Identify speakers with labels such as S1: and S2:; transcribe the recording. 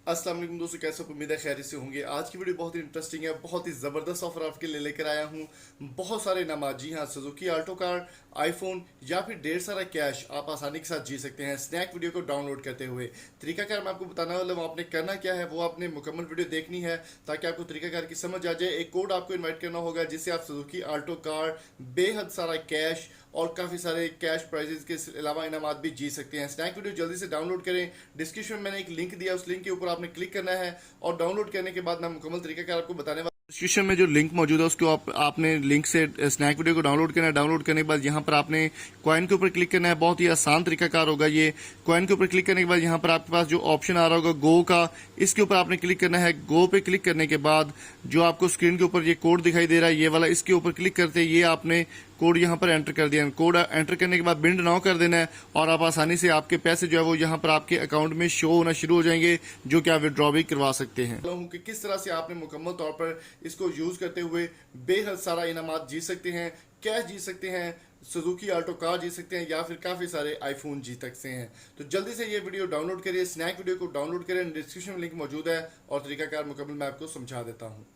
S1: अस्सलाम वालेकुम दोस्तों, कैसे हो? उम्मीद है खैरियत से होंगे। आज की वीडियो बहुत ही इंटरेस्टिंग है, बहुत ही ज़बरदस्त ऑफर आपके लिए लेकर आया हूँ। बहुत सारे इनामात, जी हाँ, सुजुकी ऑल्टो कार, आईफोन या फिर ढेर सारा कैश आप आसानी के साथ जी सकते हैं स्नैक वीडियो को डाउनलोड करते हुए। तरीकाकार मैं आपको बताने वाला हूँ, आपने करना क्या है वो आपने मुकम्मल वीडियो देखनी है ताकि आपको तरीकाकार की समझ आ जाए। एक कोड आपको इन्वाइट करना होगा जिससे आप सुजुकी ऑल्टो कार, बेहद सारा कैश और काफ़ी सारे कैश प्राइजेस के अलावा इनामात भी जीत सकते हैं। स्नैक वीडियो जल्दी से डाउनलोड करें। डिस्क्रिप्शन में मैंने एक लिंक दिया, उस लिंक के ऊपर आपने क्लिक करना है और डाउनलोड करने के बाद मैं मुकम्मल तरीका का आपको बताने वाला। डिस्क्रिप्शन में जो लिंक मौजूद है उसको आपने लिंक से स्नैक वीडियो को डाउनलोड करना है। डाउनलोड करने के बाद यहाँ पर आपने कॉइन के ऊपर क्लिक करना है। बहुत ही आसान तरीकाकार होगा ये। कॉइन के ऊपर क्लिक करने के बाद यहाँ पर आपके पास जो ऑप्शन आ रहा होगा गो का, इसके ऊपर आपने क्लिक करना है। गो पे क्लिक करने के बाद जो आपको स्क्रीन के ऊपर ये कोड दिखाई दे रहा है, ये वाला, इसके ऊपर क्लिक करते ये आपने कोड यहाँ पर एंटर कर दिया। कोड एंटर करने के बाद बिंड नाउ कर देना है और आप आसानी से आपके पैसे जो है वो यहाँ पर आपके अकाउंट में शो होना शुरू हो जाएंगे, जो कि आप विड्रॉ भी करवा सकते हैं। कि किस तरह से आपने मुकम्मल तौर पर इसको यूज करते हुए बेहद सारा इनामात जीत सकते हैं, कैश जीत सकते हैं, सुजुकी ऑल्टो कार जीत सकते हैं या फिर काफी सारे आईफोन जीत सकते हैं। तो जल्दी से ये वीडियो डाउनलोड करिए, स्नैक वीडियो को डाउनलोड करें। डिस्क्रिप्शन में लिंक मौजूद है और तरीकाकार मुकम्मल मैं आपको समझा देता हूँ।